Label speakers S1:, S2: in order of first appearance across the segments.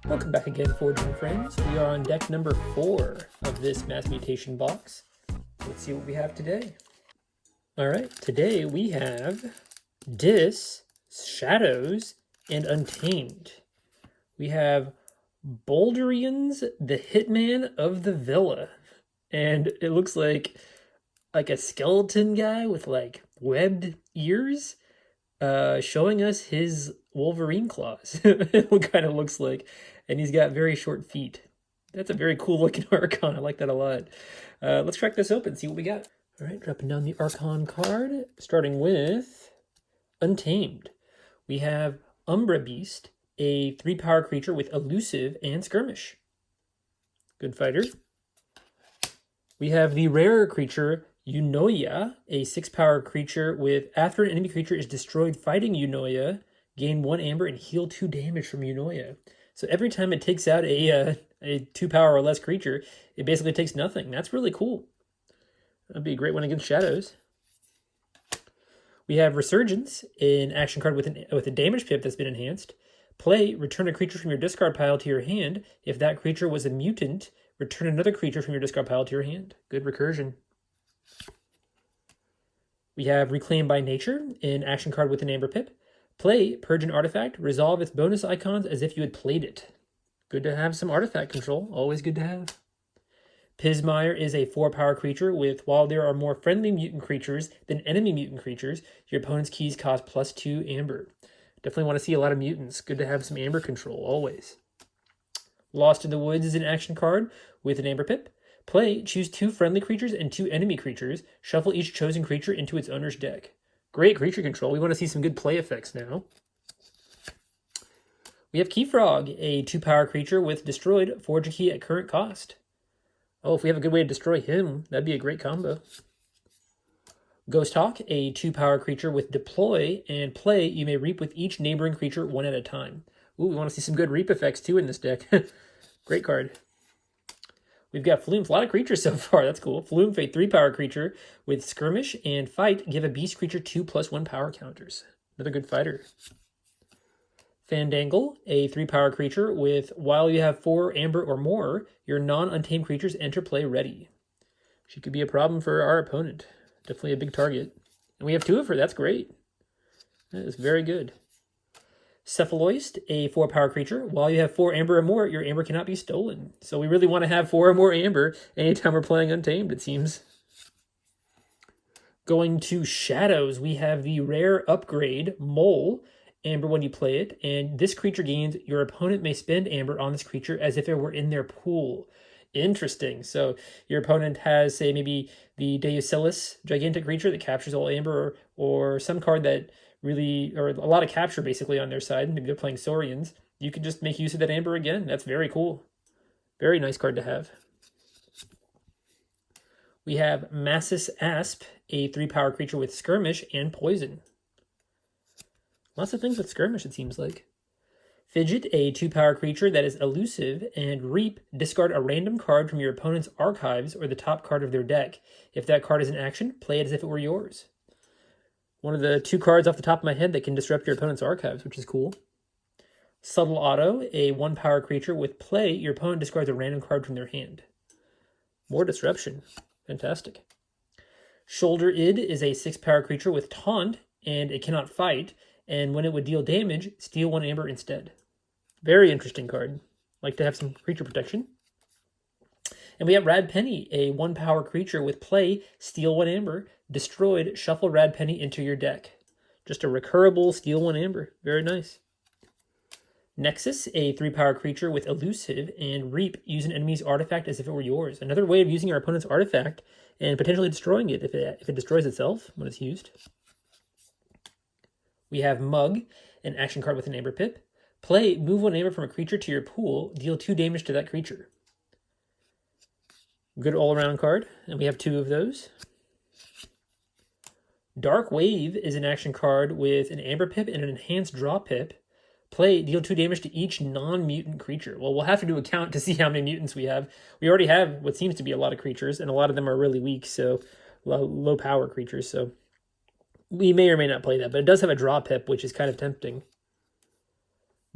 S1: Welcome back again, Forging friends. We are on deck number 4 of this Mass Mutation box. Let's see what we have today. Alright, today we have Dis, Shadows, and Untamed. We have Boulderians, the Hitman of the Villa. And it looks like a skeleton guy with like webbed ears showing us his Wolverine claws. It kind of looks like. And he's got very short feet. That's a very cool looking Archon. I like that a lot. Let's crack this open, see what we got. All right, dropping down the Archon card, starting with Untamed. We have Umbra Beast, a 3-power creature with Elusive and Skirmish. Good fighter. We have the rarer creature, Eunoia, a 6-power creature with, after an enemy creature is destroyed fighting Eunoia, gain 1 amber and heal 2 damage from Eunoia. So every time it takes out a 2-power or less creature, it basically takes nothing. That's really cool. That'd be a great one against Shadows. We have Resurgence, an action card with a damage pip that's been enhanced. Play, return a creature from your discard pile to your hand. If that creature was a mutant, return another creature from your discard pile to your hand. Good recursion. We have Reclaim by Nature, an action card with an amber pip. Play, purge an artifact, resolve its bonus icons as if you had played it. Good to have some artifact control, always good to have. Pismire is a 4-power creature with, while there are more friendly mutant creatures than enemy mutant creatures, your opponent's keys cost +2 amber. Definitely want to see a lot of mutants. Good to have some amber control, always. Lost in the Woods is an action card with an amber pip. Play, choose 2 friendly creatures and 2 enemy creatures. Shuffle each chosen creature into its owner's deck. Great creature control. We want to see some good play effects now. We have Keyfrog, a 2-power creature with Destroyed, forge a key at current cost. Oh, if we have a good way to destroy him, that'd be a great combo. Ghost Hawk, a 2-power creature with Deploy, and Play, you may reap with each neighboring creature 1 at a time. Ooh, we want to see some good reap effects too in this deck. Great card. We've got Flume, a lot of creatures so far, that's cool. Flume, a 3-power creature with Skirmish and Fight, give a beast creature 2+1 power counters. Another good fighter. Fandangle, a 3-power creature with, while you have 4 amber or more, your non-untamed creatures enter play ready. She could be a problem for our opponent. Definitely a big target. And we have 2 of her, that's great. That is very good. Cephaloist, a 4-power creature. While you have 4 amber or more, your amber cannot be stolen. So we really want to have 4 or more amber anytime we're playing Untamed, it seems. Going to Shadows, we have the rare upgrade, Mole, amber when you play it. And this creature gains, your opponent may spend amber on this creature as if it were in their pool. Interesting. So your opponent has, say, maybe the Deucelis gigantic creature that captures all amber, or some card that really, or a lot of capture basically on their side. Maybe they're playing Saurians. You can just make use of that amber again. That's very cool. Very nice card to have. We have Massis Asp, a 3-power creature with Skirmish and Poison. Lots of things with Skirmish, it seems like. Fidget, a 2-power creature that is elusive, and Reap, discard a random card from your opponent's archives or the top card of their deck. If that card is in action, play it as if it were yours. One of the 2 cards off the top of my head that can disrupt your opponent's archives, which is cool. Subtle Auto, a 1-power creature with Play, your opponent discards a random card from their hand. More disruption. Fantastic. Shoulder Id is a 6-power creature with Taunt, and it cannot fight, and when it would deal damage, steal 1 amber instead. Very interesting card. Like to have some creature protection. And we have Rad Penny, a 1-power creature with Play, steal 1 amber, destroyed, shuffle Rad Penny into your deck. Just a recurable steal 1 amber. Very nice. Nexus, a 3-power creature with Elusive, and Reap, use an enemy's artifact as if it were yours. Another way of using your opponent's artifact and potentially destroying it if it destroys itself when it's used. We have Mug, an action card with an amber pip. Play, move 1 amber from a creature to your pool, deal 2 damage to that creature. Good all-around card, and we have 2 of those. Dark Wave is an action card with an amber pip and an enhanced draw pip. Play, deal 2 damage to each non-mutant creature. Well, we'll have to do a count to see how many mutants we have. We already have what seems to be a lot of creatures, and a lot of them are really weak, so low power creatures, so we may or may not play that, but it does have a draw pip, which is kind of tempting.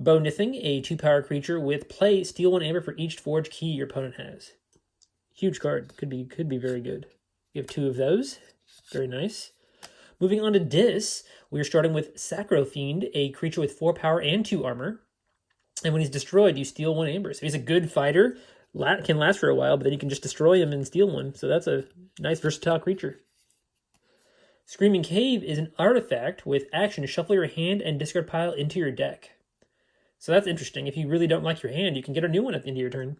S1: Bonithing, a 2-power creature with play, steal 1 amber for each forge key your opponent has. Huge card. Could be very good. We have 2 of those. Very nice. Moving on to Dis, we're starting with Sacrofiend, a creature with 4 power and 2 armor. And when he's destroyed, you steal 1 amber. So he's a good fighter, can last for a while, but then you can just destroy him and steal 1. So that's a nice versatile creature. Screaming Cave is an artifact with action. Shuffle your hand and discard pile into your deck. So that's interesting. If you really don't like your hand, you can get a new one at the end of your turn.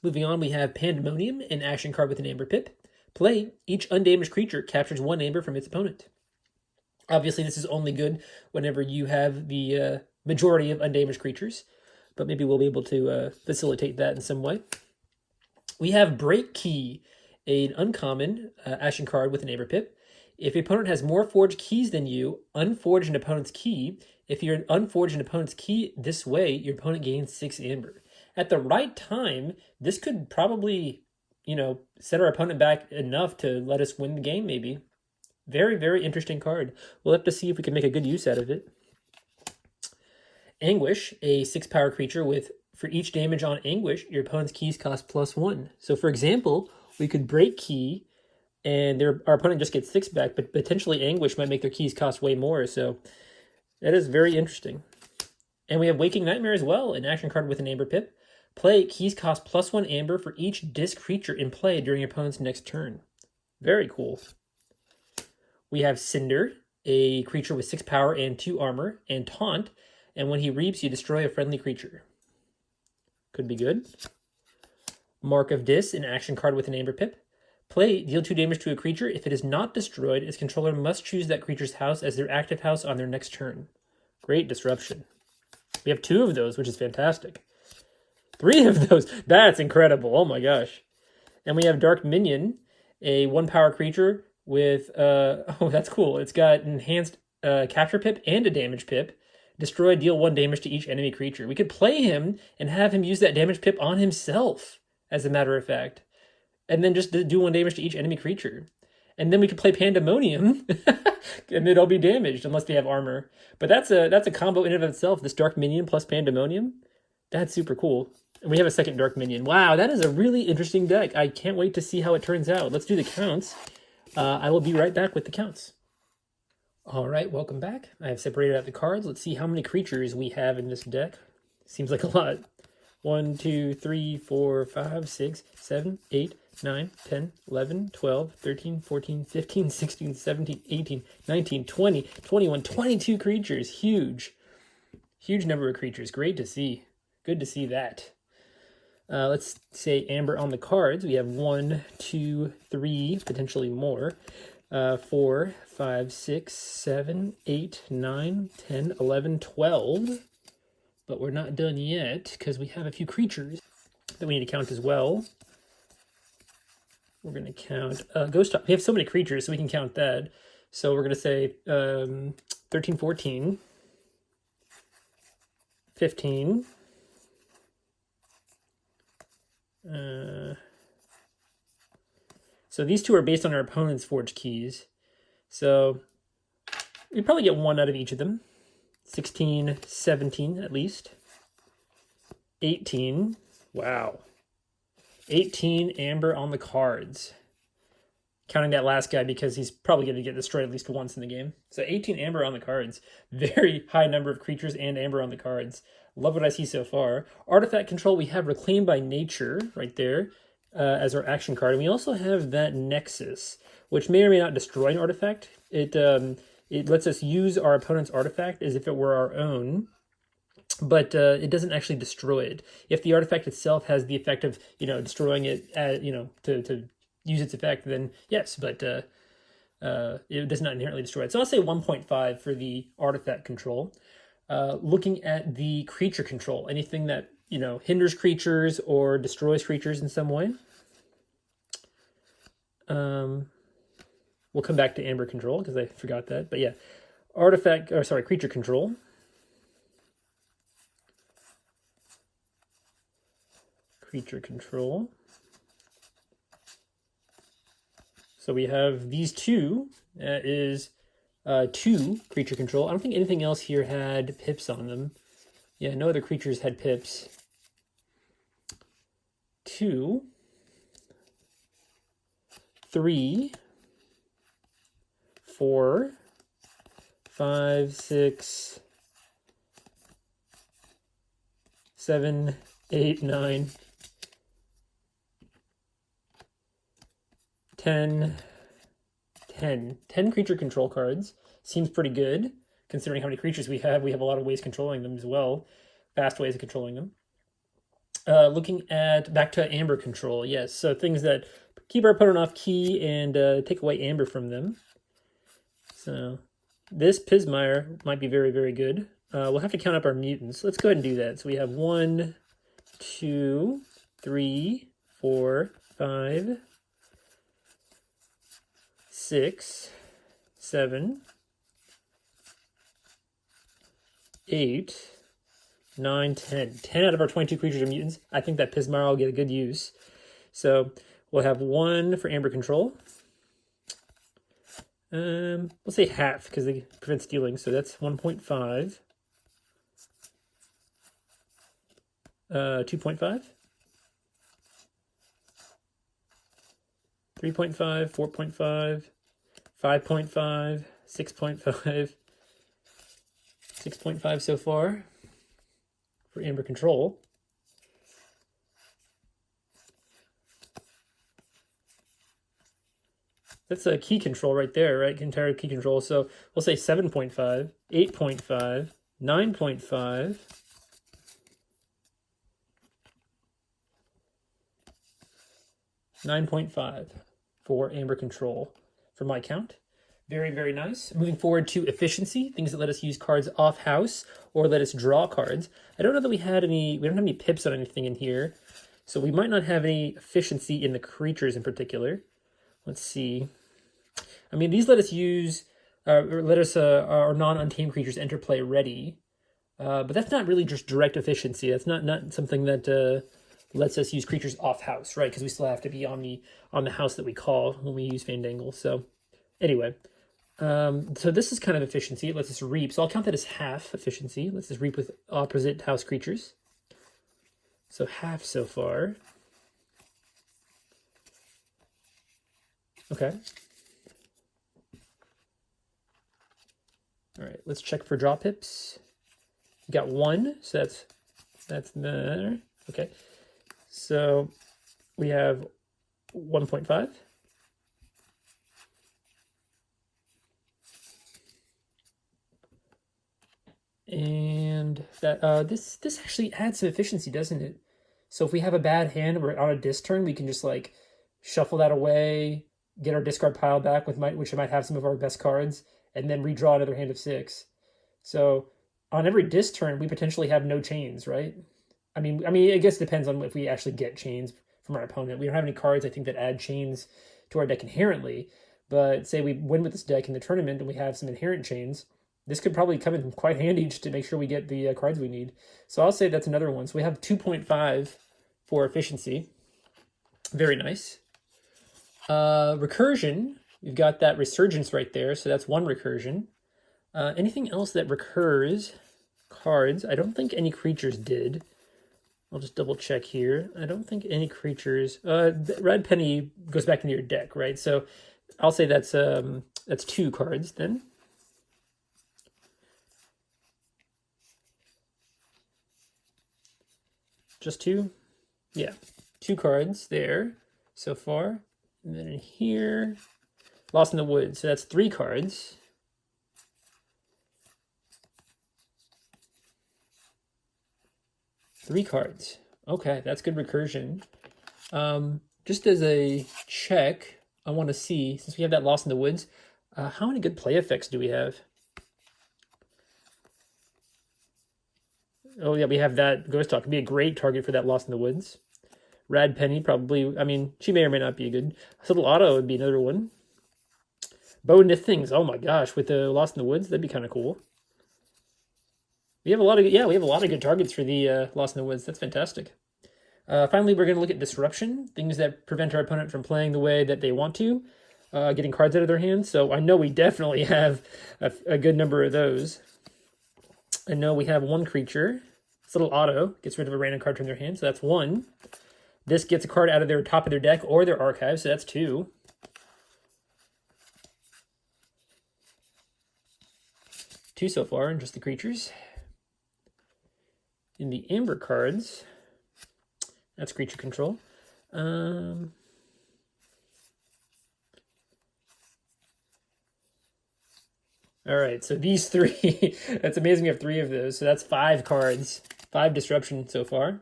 S1: Moving on, we have Pandemonium, an action card with an amber pip. Play, each undamaged creature captures 1 amber from its opponent. Obviously, this is only good whenever you have the majority of undamaged creatures, but maybe we'll be able to facilitate that in some way. We have Break Key, an uncommon action card with an amber pip. If your opponent has more forged keys than you, unforge an opponent's key. If you're unforged an opponent's key this way, your opponent gains 6 amber. At the right time, this could probably, set our opponent back enough to let us win the game, maybe. Very, very interesting card. We'll have to see if we can make a good use out of it. Anguish, a 6-power creature with, for each damage on Anguish, your opponent's keys cost +1. So, for example, we could break key, and our opponent just gets 6 back, but potentially Anguish might make their keys cost way more. So, that is very interesting. And we have Waking Nightmare as well, an action card with an amber pip. Play, keys cost +1 amber for each disc creature in play during your opponent's next turn. Very cool. We have Cinder, a creature with 6 power and 2 armor, and Taunt, and when he reaps, you destroy a friendly creature. Could be good. Mark of Dis, an action card with an amber pip. Play, deal 2 damage to a creature. If it is not destroyed, its controller must choose that creature's house as their active house on their next turn. Great disruption. We have 2 of those, which is fantastic. 3 of those. That's incredible. Oh my gosh. And we have Dark Minion, a 1-power creature with, oh, that's cool. It's got enhanced capture pip and a damage pip. Destroy, deal 1 damage to each enemy creature. We could play him and have him use that damage pip on himself, as a matter of fact. And then just do 1 damage to each enemy creature. And then we could play Pandemonium, and it'll be damaged, unless they have armor. But that's a combo in and of itself, this Dark Minion plus Pandemonium. That's super cool. And we have a second Dark Minion. Wow, that is a really interesting deck. I can't wait to see how it turns out. Let's do the counts. I will be right back with the counts. All right, welcome back. I have separated out the cards. Let's see how many creatures we have in this deck. Seems like a lot. 1, 2, 3, 4, 5, 6, 7, 8, 9, 10, 11, 12, 13, 14, 15, 16, 17, 18, 19, 20, 21, 22 creatures. Huge. Huge number of creatures. Great to see. Good to see that. Let's say amber on the cards. We have 1, 2, 3, potentially more. 4, 5, 6, 7, 8, 9, 10, 11, 12. But we're not done yet because we have a few creatures that we need to count as well. We're going to count Ghost Top. We have so many creatures, so we can count that. So we're going to say 13, 14, 15. So these 2 are based on our opponent's forged keys. So we probably get 1 out of each of them. 16, 17 at least. 18. Wow. 18 amber on the cards. Counting that last guy because he's probably going to get destroyed at least once in the game. So 18 amber on the cards. Very high number of creatures and amber on the cards. Love what I see so far. Artifact control, we have Reclaim by Nature right there as our action card. And we also have that Nexus, which may or may not destroy an artifact. It lets us use our opponent's artifact as if it were our own, but it doesn't actually destroy it. If the artifact itself has the effect of, destroying it, to use its effect, then yes, but it does not inherently destroy it. So I'll say 1.5 for the artifact control. Looking at the creature control, anything that, hinders creatures or destroys creatures in some way. We'll come back to amber control because I forgot that. But yeah, creature control. Creature control. So we have these 2. That is 2 creature control. I don't think anything else here had pips on them. Yeah, no other creatures had pips. 2, 3, 4, 5, 6, 7, 8, 9, 10, 10 creature control cards. Seems pretty good, considering how many creatures we have. We have a lot of ways controlling them as well. Fast ways of controlling them. Looking at back to amber control. Yes, so things that keep our opponent off key and take away amber from them. So this Pismire might be very, very good. We'll have to count up our mutants. Let's go ahead and do that. So we have 1, 2, 3, 4, 5, 6, 7, 8, 9, 10. 10 out of our 22 creatures are mutants. I think that Pismire will get a good use. So we'll have 1 for amber control. We'll say half because they prevent stealing. So that's 1.5. 2.5. 3.5, 4.5, 5.5, 6.5, 6.5 so far for amber control. That's a key control right there, right? Entire key control. So we'll say 7.5, 8.5, 9.5, 9.5 for amber control for my count. Very, very nice. Moving forward to efficiency, things that let us use cards off house or let us draw cards. I don't know that we don't have any pips on anything in here, so we might not have any efficiency in the creatures in particular. Let's see. I mean, these let us use, our non-untamed creatures enter play ready, but that's not really just direct efficiency. That's not something that lets us use creatures off house, right? Because we still have to be on the house that we call when we use Fandangle. So anyway, so this is kind of efficiency. It lets us reap. So I'll count that as half efficiency. Let's just reap with opposite house creatures. So half so far. Okay. All right, let's check for draw pips. We got 1, so that's there. Okay. So we have 1.5. And that this actually adds some efficiency, doesn't it? So if we have a bad hand or on a disc turn, we can just like shuffle that away, get our discard pile back which might have some of our best cards, and then redraw another hand of 6. So on every disc turn, we potentially have no chains, right? I mean, I guess it depends on if we actually get chains from our opponent. We don't have any cards, I think, that add chains to our deck inherently. But say we win with this deck in the tournament and we have some inherent chains, this could probably come in quite handy just to make sure we get the cards we need. So I'll say that's another one. So we have 2.5 for efficiency. Very nice. Recursion, we've got that resurgence right there. So that's 1 recursion. Anything else that recurs cards? I don't think any creatures did. I'll just double check here. I don't think any creatures. Red Penny goes back into your deck, right? So I'll say that's 2 cards then. Just 2? Yeah, 2 cards there so far. And then in here, Lost in the Woods. So that's 3 cards. Three cards. Okay, that's good recursion. Just as a check, I want to see, since we have that Lost in the Woods, how many good play effects do we have? Oh yeah, we have that Ghost Talk. Could be a great target for that Lost in the Woods. Rad Penny probably, I mean, she may or may not be a good. Subtle Auto would be another one. Bow Nithings, oh my gosh, with the Lost in the Woods, that'd be kind of cool. We have a lot of good targets for the Lost in the Woods. That's fantastic. Finally, we're going to look at disruption, things that prevent our opponent from playing the way that they want to. getting cards out of their hands. So I know we definitely have a good number of those. I know we have one creature. This little auto gets rid of a random card from their hand, so that's one. This gets a card out of their top of their deck or their archive, so that's two. Two so far, and just the creatures. In the amber cards, that's creature control. All right, so these three, that's amazing we have three of those. So that's 5 cards, 5 disruption so far.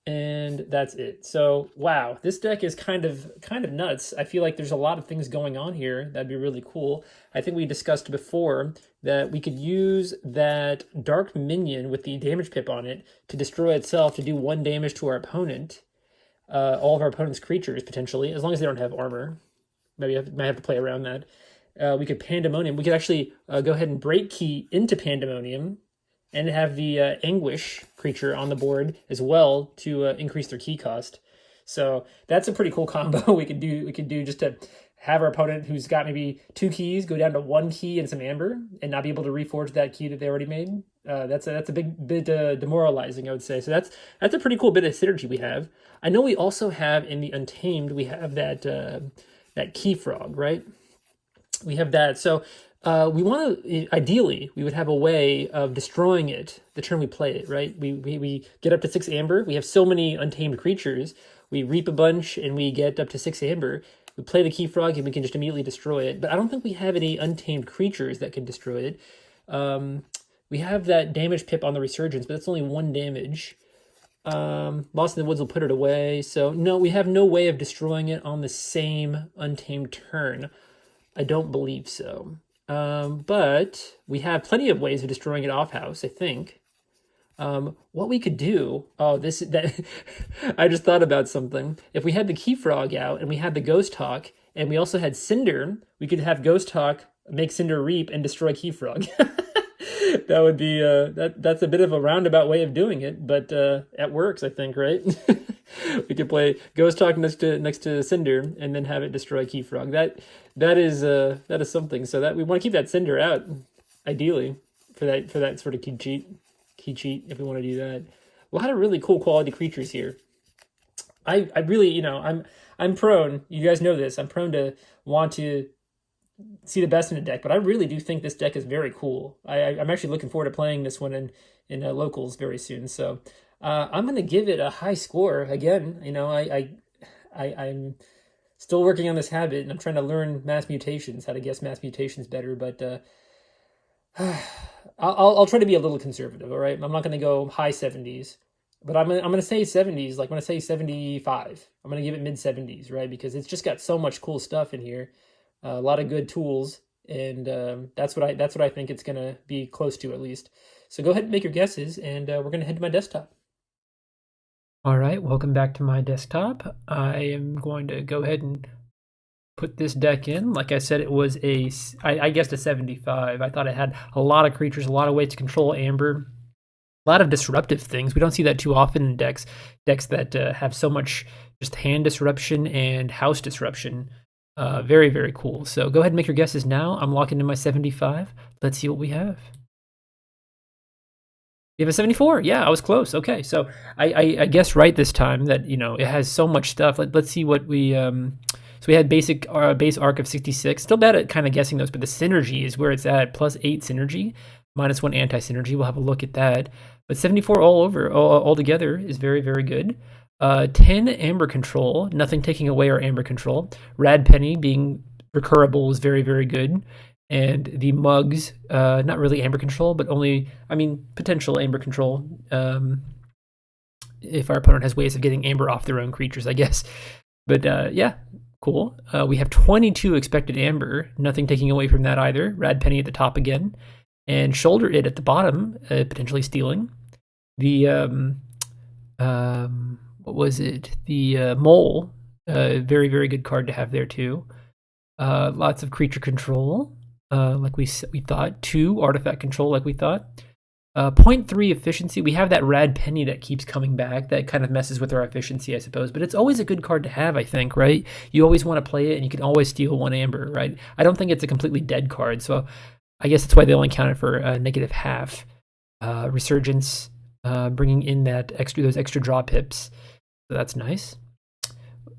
S1: And that's it. So, wow, this deck is kind of nuts. I feel like there's a lot of things going on here. That'd be really cool. I think we discussed before that we could use that dark minion with the damage pip on it to destroy itself to do 1 damage to our opponent. All of our opponent's creatures, potentially, as long as they don't have armor. Maybe I might have to play around that. We could Pandemonium. We could actually go ahead and break key into Pandemonium and have the Anguish creature on the board as well to increase their key cost. So that's a pretty cool combo we could do. We could do just to have our opponent who's got maybe 2 keys go down to 1 key and some amber and not be able to reforge that key that they already made. That's a big bit demoralizing, I would say. So that's a pretty cool bit of synergy we have. I know we also have in the Untamed, we have that Key Frog, right? We have that. So we want to, ideally, we would have a way of destroying it the turn we play it, right? We get up to 6 amber. We have so many untamed creatures. We reap a bunch and we get up to 6 amber. We play the Key Frog and we can just immediately destroy it. But I don't think we have any untamed creatures that can destroy it. We have that damage pip on the Resurgence, but it's only 1 damage. Lost in the Woods will put it away. So no, we have no way of destroying it on the same untamed turn. I don't believe so. But we have plenty of ways of destroying it off house, I think. What we could do, I just thought about something. If we had the Key Frog out and we had the Ghost Hawk and we also had Cinder, we could have Ghost Hawk make Cinder reap and destroy Key Frog. That would be, that's a bit of a roundabout way of doing it, but it works, I think, right? We could play Ghost Hawk next to Cinder and then have it destroy Key Frog. That is something. So that we want to keep that Cinder out, ideally, for that sort of key cheat if we want to do that. A lot of really cool quality creatures here. I really, I'm prone, you guys know this, I'm prone to want to see the best in a deck, but I really do think this deck is very cool. I'm actually looking forward to playing this one in locals very soon. So I'm going to give it a high score. Again, I'm still working on this habit, and I'm trying to learn mass mutations, how to guess mass mutations better, but I'll try to be a little conservative, all right? I'm not going to go high 70s, but I'm going to say 70s, like when I say 75, I'm going to give it mid 70s, right? Because it's just got so much cool stuff in here. A lot of good tools, and that's what I think it's going to be close to, at least. So go ahead and make your guesses, and we're going to head to my desktop. All right, welcome back to my desktop. I am going to go ahead and put this deck in. Like I said, it was I guessed a 75. I thought it had a lot of creatures, a lot of ways to control Amber, a lot of disruptive things. We don't see that too often in decks that have so much just hand disruption and house disruption. Very, very cool. So go ahead and make your guesses now. I'm locking in my 75. Let's see what we have. You have a 74. Yeah, I was close. Okay, so I guessed right this time that it has so much stuff. Let's see what we so we had base arc of 66. Still bad at kind of guessing those, but the synergy is where it's at. +8 synergy, -1 anti-synergy. We'll have a look at that. But 74 all together is very, very good. 10 amber control, nothing taking away our amber control. Rad Penny being recurable is very, very good. And the mugs, not really amber control, but potential amber control. If our opponent has ways of getting amber off their own creatures, I guess. But yeah, cool. We have 22 expected amber, nothing taking away from that either. Rad Penny at the top again. And Shoulder It at the bottom, potentially stealing. The what was it? The Mole, very, very good card to have there too. Lots of creature control, like we thought. 2 artifact control, like we thought. 0.3 efficiency. We have that rad penny that keeps coming back. That kind of messes with our efficiency, I suppose. But it's always a good card to have, I think, right? You always want to play it, and you can always steal 1 amber, right? I don't think it's a completely dead card, so I guess that's why they only count it for -half. Resurgence, bringing in those extra draw pips. So that's nice.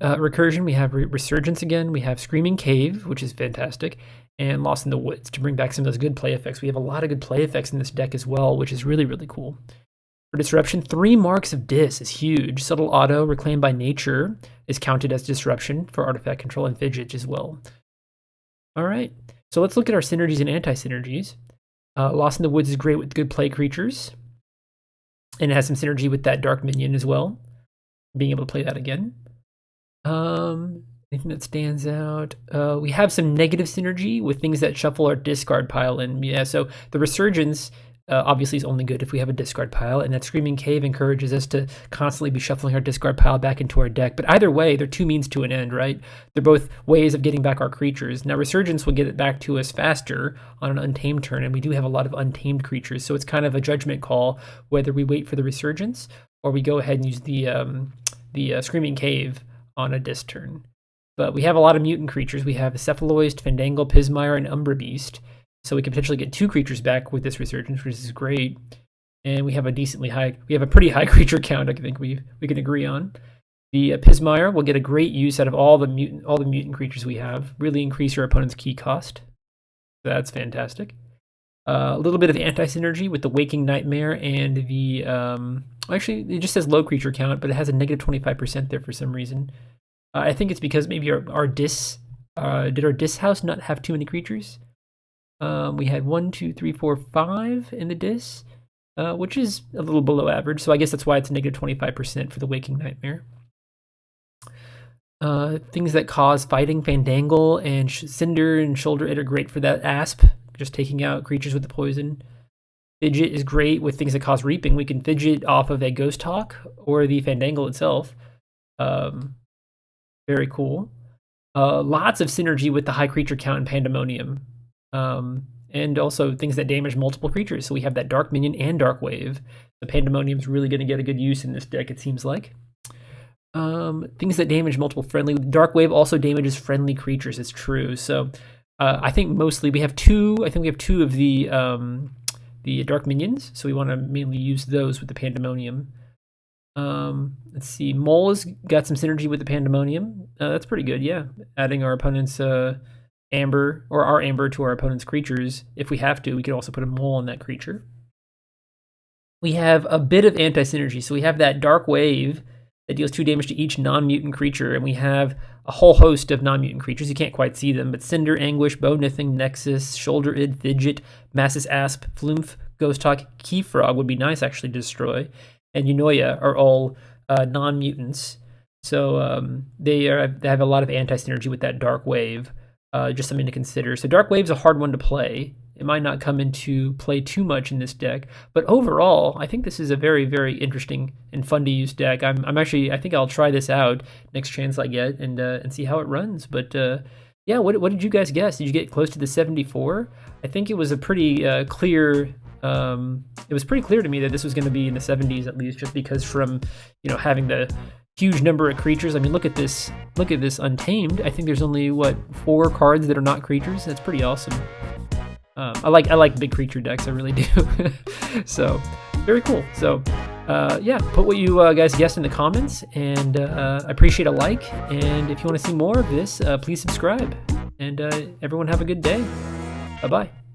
S1: Recursion, we have Resurgence again. We have Screaming Cave, which is fantastic, and Lost in the Woods to bring back some of those good play effects. We have a lot of good play effects in this deck as well, which is really, really cool. For Disruption, 3 marks of Dis is huge. Subtle Auto, Reclaimed by Nature, is counted as Disruption for artifact control, and Fidget as well. All right, so let's look at our synergies and anti-synergies. Lost in the Woods is great with good play creatures, and it has some synergy with that Dark Minion as well, being able to play that again. Anything that stands out? We have some negative synergy with things that shuffle our discard pile in. Yeah, so the Resurgence obviously is only good if we have a discard pile, and that Screaming Cave encourages us to constantly be shuffling our discard pile back into our deck. But either way, they're two means to an end, right? They're both ways of getting back our creatures. Now, Resurgence will get it back to us faster on an Untamed turn, and we do have a lot of Untamed creatures, so it's kind of a judgment call whether we wait for the Resurgence or we go ahead and use the Screaming Cave on a Dis turn. But we have a lot of mutant creatures. We have Cephaloist, Fandangle, Pismire, and Umbra Beast. So we can potentially get 2 creatures back with this Resurgence, which is great. And we have a pretty high creature count, I think we can agree on. The Pismire will get a great use out of all the mutant creatures we have. Really increase your opponent's key cost. That's fantastic. A little bit of anti-synergy with the Waking Nightmare and the actually it just says low creature count, but it has a -25% there for some reason. I think it's because maybe our Dis did our Dis house not have too many creatures? We had 1, 2, 3, 4, 5 in the Dis, which is a little below average. So I guess that's why it's a -25% for the Waking Nightmare. Things that cause fighting, Fandangle and Cinder and Shoulder It are great for that Asp, just taking out creatures with the poison. Fidget is great with things that cause reaping. We can fidget off of a Ghost Hawk or the Fandangle itself. Very cool. Lots of synergy with the high creature count and Pandemonium. And also things that damage multiple creatures. So we have that Dark Minion and Dark Wave. The Pandemonium is really going to get a good use in this deck, it seems like. Things that damage multiple friendly. Dark Wave also damages friendly creatures, it's true. So I think mostly we have 2. I think we have 2 of the Dark Minions. So we want to mainly use those with the Pandemonium. Let's see. Mole has got some synergy with the Pandemonium. That's pretty good, yeah. Adding our opponent's amber, or our amber to our opponent's creatures. If we have to, we can also put a mole on that creature. We have a bit of anti-synergy. So we have that Dark Wave that deals 2 damage to each non-mutant creature, and we have a whole host of non-mutant creatures. You can't quite see them, but Cinder, Anguish, Bow-Nithing, Nexus, Shoulder Id, Fidget, Massus Asp, Flumph, Ghost Hawk, Key Frog would be nice actually to destroy, and Unoya are all non-mutants. So they have a lot of anti-synergy with that Dark Wave. Just something to consider. So Dark Wave's a hard one to play. It might not come into play too much in this deck, but overall, I think this is a very, very interesting and fun to use deck. I think I'll try this out next chance I get and see how it runs. But yeah, what did you guys guess? Did you get close to the 74? I think it was a pretty clear. It was pretty clear to me that this was going to be in the 70s at least, just because from having the huge number of creatures. I mean, look at this Untamed. I think there's only 4 cards that are not creatures. That's pretty awesome. I like big creature decks. I really do. So very cool. So yeah, put what you guys guessed in the comments, and I appreciate a like. And if you want to see more of this, please subscribe. And everyone have a good day. Bye bye.